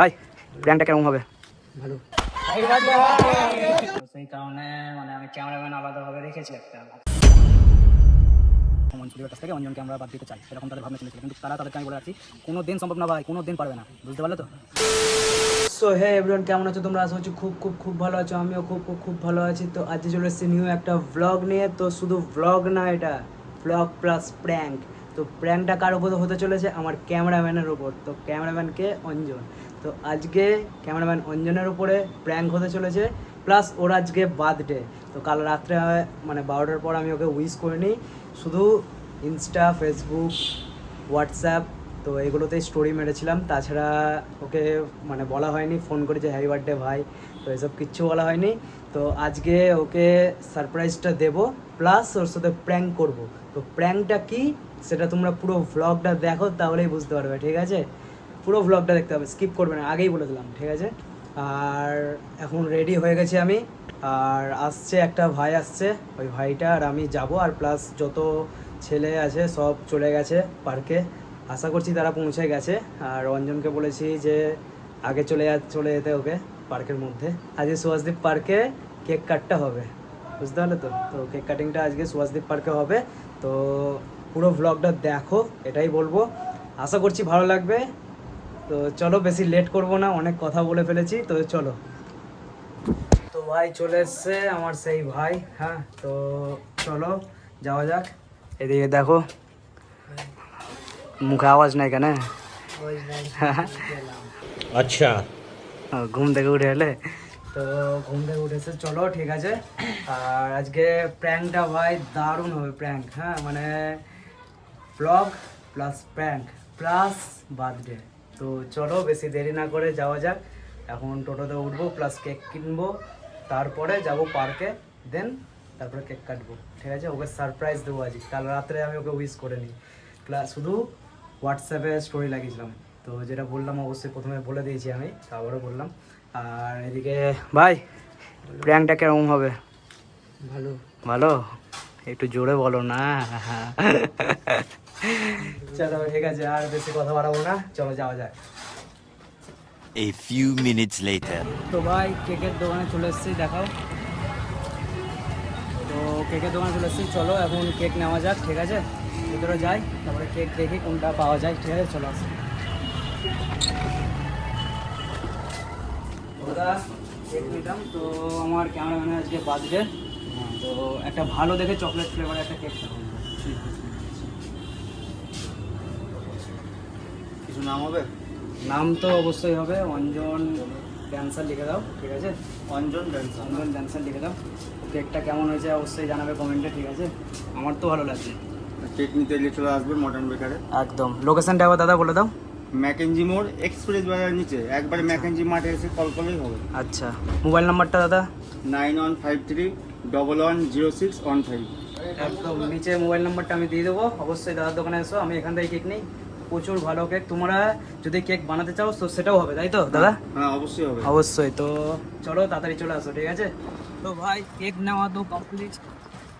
ভাই প্র্যাঙ্কটা কেমন হবে? ভালো। সেই কারণে মানে আমি ক্যামেরাম্যান আলাদাভাবে রেখেছি একটা মঞ্চুরিয়ার কাছ থেকে অঞ্জনকে আমরা বাদ দিতে চাই, সেরকম তাদের ভাবনা ছিল, কিন্তু তাদেরকে আমি বলে রাখছি কোনো দিন সম্ভব না ভাই, কোনো দিন পারবে না, বুঝতে পারলে তো? সো হে এভরিওয়ান, কেমন আছো তোমরা? আশা করছি খুব খুব খুব ভালো আছো, আমিও খুব খুব খুব ভালো আছি। তো আজকে চলে এসেছি নিউ একটা ভ্লগ নিয়ে। তো শুধু ভ্লগ না, এটা ভ্লগ প্লাস প্র্যাঙ্ক। তো প্র্যাঙ্কটা কার উপর হতে চলেছে? আমার ক্যামেরাম্যানের ওপর। তো ক্যামেরাম্যানকে অঞ্জন। তো আজকে ক্যামেরাম্যান অঞ্জনের উপরে প্র্যাঙ্ক হতে চলেছে, প্লাস ওর আজকে বার্থডে। তো কাল রাত্রে মানে 12টার পর আমি ওকে উইশ করিনি, শুধু ইনস্টা, ফেসবুক, হোয়াটসঅ্যাপ তো এগুলোতেই স্টোরি মেরেছিলাম। তাছাড়া ওকে মানে বলা হয়নি ফোন করে যে হ্যাপি বার্থডে ভাই, তো এসব কিচ্ছু বলা হয়নি। তো আজকে ওকে সারপ্রাইজটা দেবো, প্লাস ওর সাথে প্র্যাঙ্ক করব। তো প্র্যাঙ্কটা কি সেটা তোমরা পুরো ভ্লগটা দেখো, তাহলেই বুঝতে পারবে, ঠিক আছে? পুরো ভ্লগটা দেখতে হবে, স্কিপ করবে না, আগেই বলে দিলাম, ঠিক আছে? আর এখন রেডি হয়ে গেছি আমি, আর আসছে একটা ভাই আসছে, ওই ভাইটা আর আমি যাব, আর প্লাস যত ছেলে আছে সব চলে গেছে পার্কে, আশা করছি তারা পৌঁছে গেছে। আর অঞ্জনকে বলেছি যে আগে চলে যেতে ওকে পার্কের মধ্যে। আজকে সুভাষদ্বীপ পার্কে কেক কাটটা হবে, বুঝতে পারলে তো? তো কেক কাটিংটা আজকে সুভাষদ্বীপ পার্কে হবে। তো পুরো ভ্লগটা দেখো, এটাই বলবো, আশা করছি ভালো লাগবে। তো চলো, বেশি লেট করব না, অনেক কথা বলে ফেলেছি, তো চলো। তো ভাই চলে এসছে আমার সেই ভাই, হ্যাঁ, তো চলো যাওয়া যাক। এদিকে দেখো, মুখে আওয়াজ নাই কেন? আচ্ছা, ঘুম থেকে উঠে এলে? তো ঘুম থেকে উঠেছে, চলো ঠিক আছে। আর আজকে প্র্যাঙ্কটা ভাই দারুণ হবে, প্র্যাঙ্ক, হ্যাঁ, মানে blog plus prank plus birthday. তো চলো বেশি দেরি না করে যাওয়া যাক। এখন টোটোতে উঠবো, প্লাস কেক কিনবো, তারপরে যাব পার্কে, দেন তারপরে কেক কাটবো, ঠিক আছে? ওকে সারপ্রাইজ দেবো আজকে। কাল রাত্রে আমি ওকে উইশ করে নিই, প্লাস শুধু হোয়াটসঅ্যাপে স্টোরি লাগিয়েছিলাম। তো যেটা বললাম অবশ্যই প্রথমে বলে দিয়েছি আমি, তো আবারও বললাম। আর এদিকে ভাই প্র্যাঙ্কটা কেমন হবে? ভালো। ভালো? একটু জোরে বলো না। চলো ঠিক আছে, আর বেশি কথা বাড়াবো না, চলো যাওয়া যায়। A few minutes later. তো ভাই কেকের দোকানে চলে এসেছি, দেখাও। তো কেকের দোকানে চলে এসেছি, চলো এখন কেক নেওয়া যাক, ঠিক আছে? ভিতরে যাই, তারপরে কেক দেখি কোনটা পাওয়া যায়, ঠিক আছে? চলো আসি। দাদা কেক নিতাম, তো আমার ক্যামেরাম্যানের আজকে বার্থডে, তো একটা ভালো দেখে চকলেট ফ্লেভারের একটা কেক। কিছু নাম হবে? নাম তো অবশ্যই হবে, অঞ্জন ড্যান্সার লিখে দাও, ঠিক আছে? অঞ্জন ড্যান্সার। অঞ্জন ড্যান্সার লিখে দাও। কেকটা কেমন হয়েছে অবশ্যই জানাবে কমেন্টে, ঠিক আছে? আমার তো ভালো লাগছে। কেক নিতে এলে চলে আসবেন মডার্ন বেকারে। একদম, লোকেশনটা একবার দাদা বলে দাও। ম্যাকেনজি মোড় এক্সপ্রেস বাজারের নিচে একবারে ম্যাকেনজি মাঠে এসে কল করলেই হবে। আচ্ছা, মোবাইল নাম্বারটা দাদা? 9153 একদম নিচে মোবাইল নাম্বারটা আমি দিয়ে দেবো, অবশ্যই দাদার দোকানে এসো, আমি এখান থেকে কেক নিই, প্রচুর ভালো কেক। তোমরা যদি কেক বানাতে চাও তো সেটাও হবে, তাই তো দাদা? হ্যাঁ অবশ্যই হবে। অবশ্যই, তো চলো তাড়াতাড়ি চলে আসো, ঠিক আছে? তো ভাই কেক নেওয়া তো কমপ্লিট,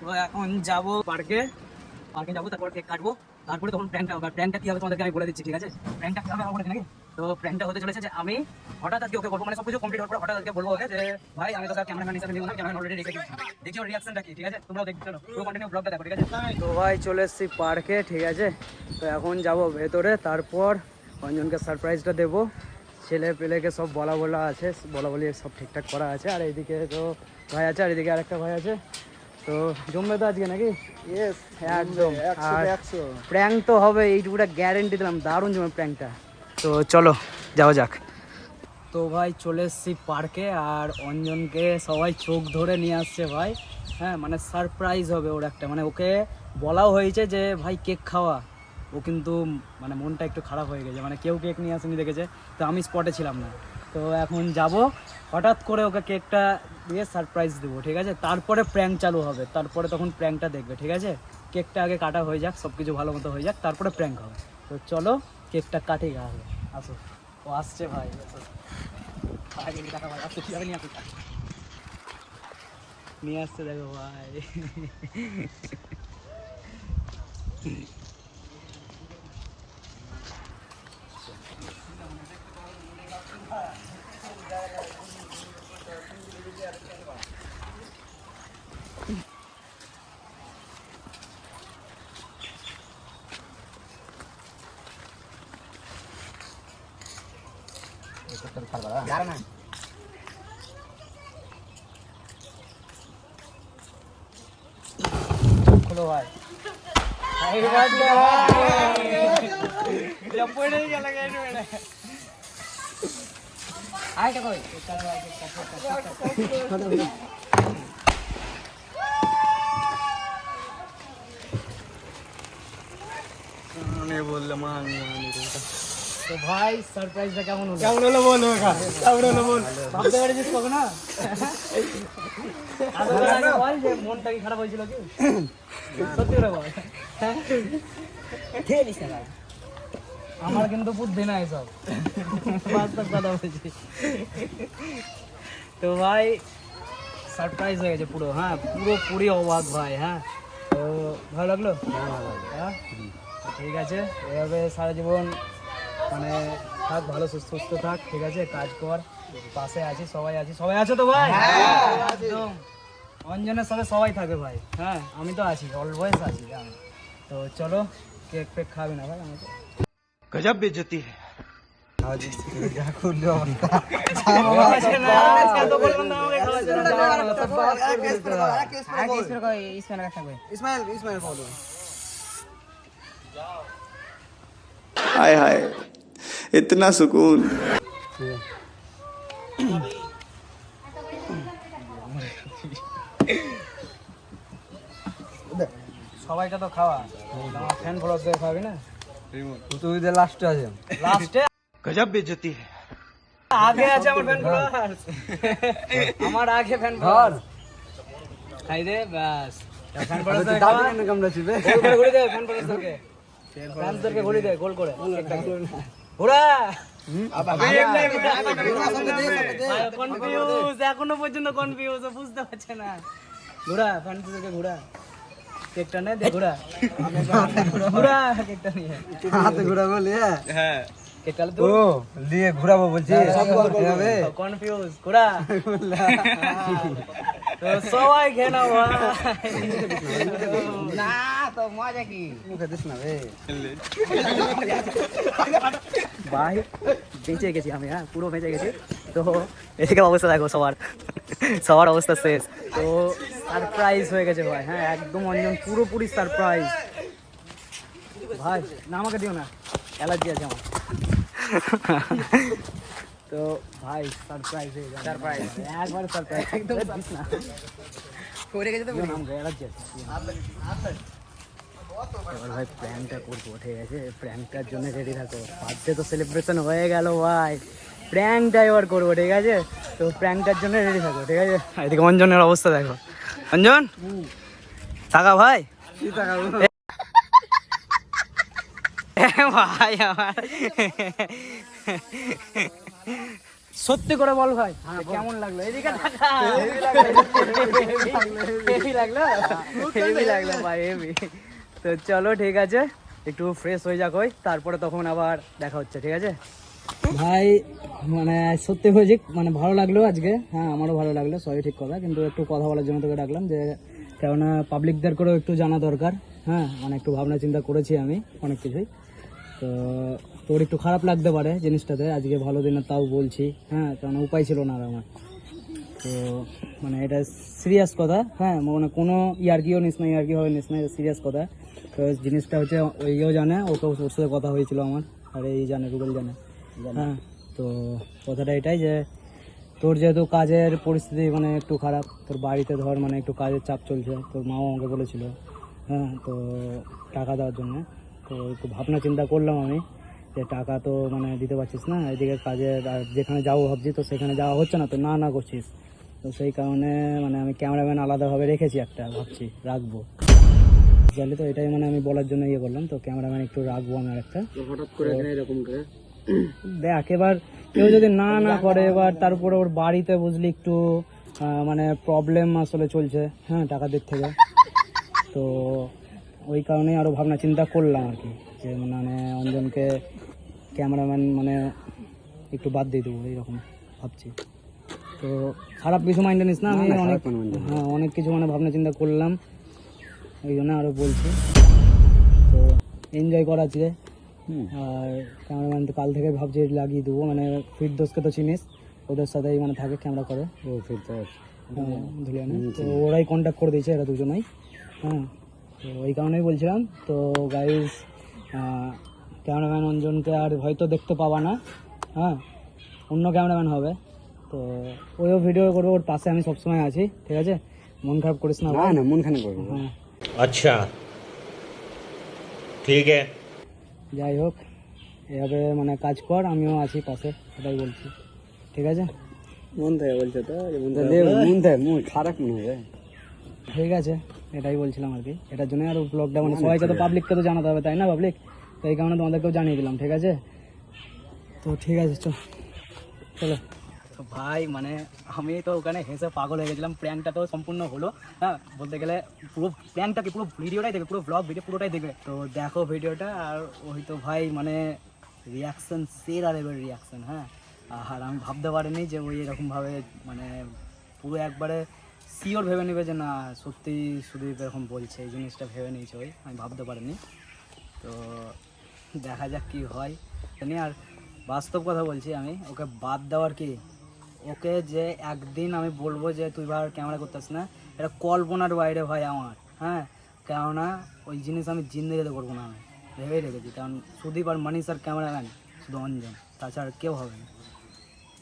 তো এখন যাব পার্কে যাবো, তারপর কেক কাটবো, তারপরে তখন প্র্যাঙ্কটা হবে। প্র্যাঙ্কটা কি হবে তোমাদেরকে আমি বলে দিচ্ছি, ঠিক আছে? প্র্যাঙ্কটা কি হবে আমার বলে নাকি? তো প্র্যাঙ্কটা হতে চলেছে যে আমি হঠাৎ আজকে ওকে বলবো, মানে সবকিছু কমপ্লিট হওয়ার পর হঠাৎ আজকে বলবো ওকে যে ভাই আমি তো স্যার ক্যামেরাম্যান হিসেবে নিব না, ক্যামেরাম্যান অলরেডি রেখে দিয়েছি, দেখি ওর রিয়াকশনটা কি, ঠিক আছে? তোমরাও দেখতে চলো, পুরো কন্টিনিউ ব্লগটা দেখো, ঠিক আছে? তো ভাই চলে এসেছি পার্কে, ঠিক আছে? তো এখন যাব ভেতরে, তারপর অঞ্জনকে সারপ্রাইজটা দেবো। ছেলে পেলেকে সব বলা আছে, বলি সব ঠিকঠাক করা আছে। আর এইদিকে তো ভাই আছে, আর এদিকে আরেকটা ভাই আছে। তো জমবে তো আজকে নাকি? ইয়েস, একদম। আর প্র্যাঙ্ক তো হবে, এইটুকুটা গ্যারেন্টি দিলাম, দারুণ জমে প্র্যাঙ্কটা। তো চলো যাওয়া যাক। তো ভাই চলে এসেছি পার্কে, আর অঞ্জনকে সবাই চোখ ধরে নিয়ে আসছে ভাই, হ্যাঁ, মানে সারপ্রাইজ হবে ওর একটা, মানে ওকে বলাও হয়েছে যে ভাই কেক খাওয়া। ও কিন্তু মানে মনটা একটু খারাপ হয়ে গেছে, মানে কেউ কেক নিয়ে আসেনি দেখেছে, তো আমি স্পটে ছিলাম না। তো এখন যাব, হঠাৎ করে ওকে কেকটা দিয়ে সারপ্রাইজ দেবো, ঠিক আছে? তারপরে প্র্যাঙ্ক চালু হবে, তারপরে তখন প্র্যাঙ্কটা দেখবে, ঠিক আছে? কেকটা আগে কাটা হয়ে যাক, সব কিছু ভালো মতো হয়ে যাক, তারপরে প্র্যাঙ্ক হবে। তো চলো কেকটা কাটি আগে, আসো। ও আসছে ভাই, আসছে, কীভাবে নিয়ে আসছে, নিয়ে আসছে দেখো ভাই। খোলো ভাই। তো ভাই সারপ্রাইজটা কেমন হলো? কেমন হলো বল কেমন হলো বল ভাবতে পেরেছিস কখনো? বল যে মনটা কি খারাপ হয়েছিল কি? সত্যি করে বল। আমার কিন্তু বুদ্ধি নাই সব, বাস্তব কথা বলছি। তো ভাই সারপ্রাইজ হয়ে গেছে পুরো, হ্যাঁ পুরোপুরি অবাক ভাই। হ্যাঁ তো ভালো লাগলো? হ্যাঁ ঠিক আছে, এভাবে সারা জীবন মানে থাক, ভালো সুস্থ থাক, ঠিক আছে, কাজ কর, পাশে আছি, সবাই আছো তো ভাই? একদম অঞ্জনের সাথে সবাই থাকে ভাই। হ্যাঁ আমি তো আছি, অলওয়েজ আছি। তো চলো, কেক ফেক খাবি না ভাই আমাকে? गजब बेइज्जती है। हाय हाय इतना सुकून। সবাইটা তো খাওয়া, আমার ফ্যান ফলোয়ারদের খাবি না? তুই যে লাস্টে আছে, লাস্টে गजब बेइज्जती है। আগে আছে আমার ফ্যান ফলোয়ার, আমার আগে ফ্যান ফলোয়ার। খাই দে ব্যাস, ফ্যান ফলোয়ারদের খাওয়া। কামড়া ছিবে গোল করে ঘুরি দে ফ্যান ফলোয়ারদেরকে, ফ্যানদেরকে ঘুরি দে গোল করে। ঘোড়া কনফিউজ, এখনো পর্যন্ত কনফিউজ, বুঝতে পারছে না। ঘোড়া ফ্যানদেরকে ঘোড়া, কেকটা নে দে ঘোড়া, ঘোড়া কেকটা নিয়ে হাতে ঘুরাবো লিয়ে। হ্যাঁ কেকটা ও লিয়ে ঘুরাবো বলছি এভাবে। কনফিউজ ঘোড়া। তো সবাই খেয়ে নাও ভাই। না তো মজা কি, মুখে দিস না রে ভাই। বেঁচে গেছি আমি, হ্যাঁ পুরো বেঁচে গেছি। তো এদিকে অবস্থা দেখো, সবার অবস্থা শেষ। তো সারপ্রাইজ হয়ে গেছে ভাই, হ্যাঁ একদম অঞ্জন পুরোপুরি সারপ্রাইজ ভাই। না আমাকে দিও না, অ্যালার্জি আছে আমার। তো ভাই সারপ্রাইজ হয়ে যাবে, সারপ্রাইজ একবার সারপ্রাইজ একদম দিস না, করে গেছে তো আমাকে অ্যালার্জি আছে। এবার ভাই প্র্যাঙ্কটা করবো, ঠিক আছে, প্র্যাঙ্কটার জন্য রেডি থাকো। বার্থডে তো সেলিব্রেশন হয়ে গেল ভাই, প্র্যাঙ্কটা এবার করবো, ঠিক আছে। তো প্র্যাঙ্কটার জন্য রেডি থাকো, ঠিক আছে। এদিকে অঞ্জনের অবস্থা দেখো, অঞ্জন টাকা ভাই ভাই আমার সত্যি করে বল ভাই, কেমন লাগলো? এদিকে হেভি লাগলো ভাই, হেভি। তো চলো ঠিক আছে, একটু ফ্রেশ হয়ে যাক, তারপরে তখন আবার দেখা হচ্ছে, ঠিক আছে ভাই। মানে সত্যি হয়েছে, মানে ভালো লাগলো আজকে, হ্যাঁ আমারও ভালো লাগলো, সবই ঠিক কথা। কিন্তু একটু কথা বলার জন্য তোকে ডাকলাম, যে কেননা পাবলিকদের করেও একটু জানা দরকার। হ্যাঁ মানে একটু ভাবনা চিন্তা করেছি আমি অনেক কিছুই। তো তোর একটু খারাপ লাগতে পারে জিনিসটাতে, আজকে ভালো দিনে তাও বলছি, হ্যাঁ কারণ উপায় ছিল না আর আমার। তো মানে এটা সিরিয়াস কথা, হ্যাঁ মানে কোনো ইয়ার্কিও নিস না, ইয়ার্কি হবে নিস না, সিরিয়াস কথা। তো জিনিসটা হচ্ছে ওইও জানে, ওকেও ওর সাথে কথা হয়েছিল আমার, আর এই জানে, রুবেল জানে। হ্যাঁ তো কথাটা এটাই যে তোর যেহেতু কাজের পরিস্থিতি মানে একটু খারাপ, তোর বাড়িতে ধর মানে একটু কাজের চাপ চলছে, তোর মাও আমাকে বলেছিল হ্যাঁ তো টাকা দেওয়ার জন্য। তো একটু ভাবনা চিন্তা করলাম আমি, যে টাকা তো মানে দিতে পারছিস না, এদিকে কাজের আর যেখানে যাবো ভাবছি, তো সেখানে যাওয়া হচ্ছে না, তো না করছিস। তো সেই কারণে মানে আমি ক্যামেরাম্যান আলাদাভাবে রেখেছি একটা, ভাবছি রাখবো, জানলি তো। এটাই মানে আমি বলার জন্য ইয়ে করলাম, তো ক্যামেরাম্যান একটু রাখবো আমি একটা। হঠাৎ করে এরকম করে দেখ এবার কেউ যদি না করে, এবার তার উপরে ওর বাড়িতে বুঝলি একটু মানে প্রবলেম আসলে চলছে, হ্যাঁ টাকার দিক থেকে। তো ওই কারণেই আরও ভাবনা চিন্তা করলাম আর কি, যে মানে অঞ্জনকে ক্যামেরাম্যান মানে একটু বাদ দিয়ে দেবো, এইরকম ভাবছি। তো খারাপ কিছু মাইন্ডে নিস না, আমি অনেক কিছু মানে ভাবনা চিন্তা করলাম, এই জন্য আরও বলছি। তো এনজয় কর আজকে, আর ক্যামেরাম্যান তো কাল থেকে ভাবছি লাগিয়ে দেবো, মানে ফিরদোসকে তো চিনিস, ওদের সাথেই মানে থাকে ক্যামেরা করে, ও ফিরদৌস ধুলিয়ানে, তো ওরাই কন্ট্যাক্ট করে দিয়েছে এরা দুজনেই। হ্যাঁ, তো ওই কারণেই বলছিলাম। তো গাইজ ক্যামেরাম্যান অঞ্জনকে আর হয়তো দেখতে পাবা না, হ্যাঁ অন্য ক্যামেরাম্যান হবে, তো ওইও ভিডিও করবো, ওর পাশে আমি সবসময় আছি, ঠিক আছে? মন খারাপ করিস না ভাই। না মন খানে করবো। হ্যাঁ अच्छा ठीक है। যাই হোক, এভাবে মানে কাজ কর, আমিও আছি পাশে, এটাই বলছি, ঠিক আছে? মন থেকে বলছে তো, মন খারাপ মনে হবে। ঠিক আছে, এটাই বলছিলাম আর কি, এটার জন্য আর ব্লগটা মানে সবাইকে তো পাবলিককে তো জানাতে হবে, তাই না পাবলিক? তো এই কারণে তোমাদেরকেও জানিয়ে দিলাম, ঠিক আছে? তো ঠিক আছে, চলো। তো ভাই মানে আমি তো ওখানে হেসে পাগল হয়ে গেছিলাম, প্র্যাঙ্কটা তো সম্পূর্ণ হলো। হ্যাঁ, বলতে গেলে পুরো প্র্যাঙ্কটা কি পুরো ভিডিওটাই দেখবে, পুরো ব্লগ ভিডিও পুরোটাই দেখবে, তো দেখো ভিডিওটা। আর ওই তো ভাই মানে রিয়াকশান, সেরা লেভেল রিয়াকশান। হ্যাঁ, আর আমি ভাবতে পারিনি যে ওই এরকমভাবে মানে পুরো একবারে শিওর ভেবে নেবে যে না সত্যি সুদীপ এরকম বলছে, এই জিনিসটা ভেবে নিয়েছে ওই, আমি ভাবতে পারিনি। তো দেখা যাক কি হয় জানি। আর বাস্তব কথা বলছি, আমি ওকে বাদ দেওয়ার কি, ওকে যে একদিন আমি বলবো যে তুই ভাই ক্যামেরা করতেস না, এটা কল্পনার বাইরে ভাই আমার। হ্যাঁ, কেননা ওই জিনিস আমি জিন্দেগিতে করবো না, আমি ভেবেই রেখেছি। কারণ সুদীপ আর মানিস আর ক্যামেরাম্যান শুধু অঞ্জন, তাছাড়া কেউ হবে না,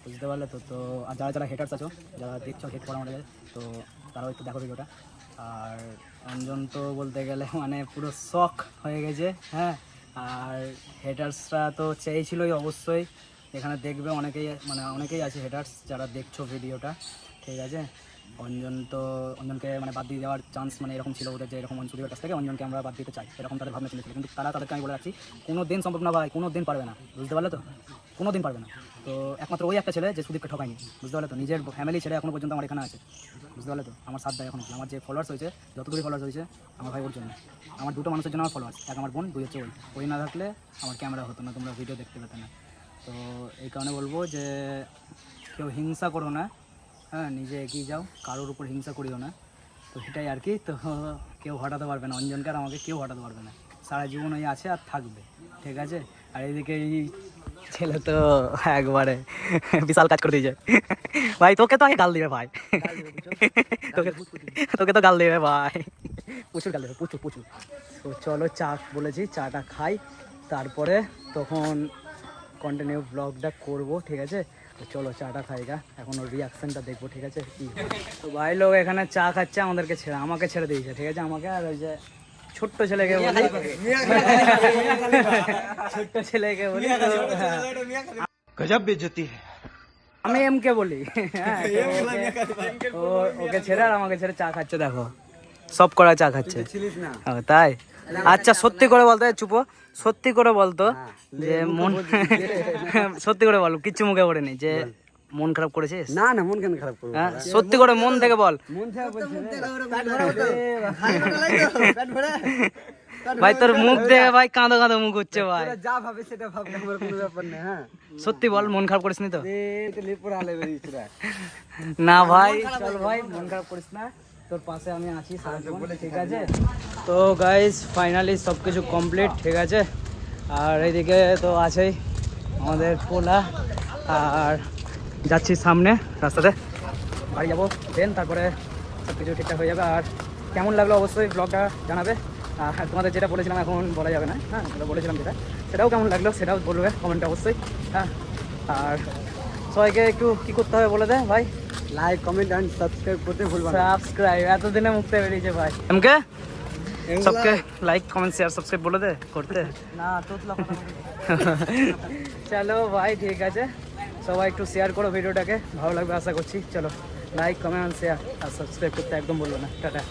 বুঝতে পারলে তো? তো আর যারা যারা হেটার্স আছো, যারা দেখছো হেট করা আমাদের, তো তারাও একটু দেখো ভিডিওটা। আর অঞ্জন তো বলতে গেলে মানে পুরো শখ হয়ে গেছে। হ্যাঁ, আর হেটার্সরা তো চেয়েছিলই অবশ্যই, এখানে দেখবে অনেকেই আছে হেটার্স যারা দেখছো ভিডিওটা, ঠিক আছে? অঞ্জনকে মানে বাদ দিয়ে দেওয়ার চান্স মানে এরকম ছিল ওদের, যে এরকম সুদীপের কাছ থেকে অঞ্জনকে আমরা বাদ দিতে চাই, এরকম তাদের ভাবনা ছিল। কিন্তু তাদেরকে আমি বলে রাখছি, কোনো দিন সম্ভব না ভাই, কোনো দিন পারবে না, বুঝতে পারলে তো? কোনো দিন পারবে না। তো একমাত্র ওই একটা ছেলে যে সুদীপকে ঠকায়নি, বুঝতে পারলে তো? নিজের ফ্যামিলি ছেড়ে এখনো পর্যন্ত আমার এখানে আছে, বুঝতে পারলে তো? আমার সাথ দেয় এখন, আমার যে ফলোয়ার্স হয়েছে, যতগুলি ফলোয়ার্স হয়েছে আমার ভাই ওর জন্য, আমার দুটো মানুষের জন্য আমার ফলোয়ার্স, এক আমার বোন, দুই হচ্ছে ওই না থাকলে আমার ক্যামেরা হতো না, তোমরা ভিডিও দেখতে পেতে না। তো এই কারণে বলবো যে কেউ হিংসা করো না, হ্যাঁ নিজে এগিয়ে যাও, কারোর উপর হিংসা করিও না। তো এটাই আর কি। তো কেউ হটাতে পারবে না অঞ্জনকে আর আমাকে, কেউ হটাতে পারবে না, সারা জীবন ওই আছে আর থাকবে, ঠিক আছে? আর এইদিকে এই ছেলে তো একবারে বিশাল কাজ করে দিয়েছে ভাই, তোকে তো আগে গাল দিবে ভাই, তোকে তো গাল দেবে ভাই, প্রচুর গাল দেবে, প্রচুর প্রচুর। তো চলো চা বলেছি, চাটা খাই, তারপরে তখন কন্টিনিউ ব্লগটা করবো, ঠিক আছে? তো চলো চাটা খাই গা, এখন ওর রিয়াকশানটা দেখবো, ঠিক আছে? কি তো ভাই লোক এখানে চা খাচ্ছে, আমাদেরকে ছেড়ে, আমাকে ছেড়ে দিয়েছে, ঠিক আছে? আমাকে আর ওই যে ছোট্ট ছেলেকে বলি, ছোট্ট ছেলেকে বলি, गजब बेइज्जती है। আমি এমকে বলি। হ্যাঁ, তো ওকে ছেড়ে আর আমাকে ছেড়ে চা খাচ্ছে, দেখো সব করা চা খাচ্ছে। তাই? আচ্ছা সত্যি করে বলতো, চুপো, সত্যি করে বলতো যে মন, সত্যি করে বল, কিচ্ছু মুখে পড়েনি যে মন খারাপ করেছিস? না না মন কেন খারাপ করবো? হ্যাঁ, সত্যি করে মন থেকে বল। মন থেকে বলছি ভাই তোর মুখ দেখে ভাই কাঁদো কাঁদো মুখ হচ্ছে ভাই, যা ভাবে সেটা ভাবলে আমার কোনো ব্যাপার নেই। হ্যাঁ সত্যি বল, মন খারাপ করিস নি তো? না না ভাই চল ভাই, মন খারাপ করিস না, তোর পাশে আমি আছি সারাক্ষণ, ঠিক আছে? তো গাইস ফাইনালি সব কিছু কমপ্লিট, ঠিক আছে? আর এইদিকে তো আছেই আমাদের পোলা, আর যাচ্ছি সামনে রাস্তাতে, বাড়ি যাবো, দেন তারপরে সব কিছু ঠিকঠাক হয়ে যাবে। আর কেমন লাগলো অবশ্যই ব্লগটা জানাবে। আর তোমাদের যেটা বলেছিলাম এখন বলা যাবে না, হ্যাঁ যেটা বলেছিলাম সেটাও কেমন লাগলো সেটাও বলবে কমেন্টে অবশ্যই। হ্যাঁ, আর সবাইকে একটু কী করতে হবে বলে দে ভাই। লাইক কমেন্ট এন্ড সাবস্ক্রাইব করতে ভুলবা না। সাবস্ক্রাইব এতদিনে মুখতে বেরিয়েছে ভাই, এমকে सबके लाइक कमेंट शेयर सब्सक्राइब बोले दे करते ना तो चलो भाई ठीक আছে, সবাই একটু শেয়ার করো ভিডিওটাকে, ভালো লাগবে আশা করছি। চলো লাইক কমেন্ট শেয়ার আর সাবস্ক্রাইব করতে একদম বলবো না। টাটা।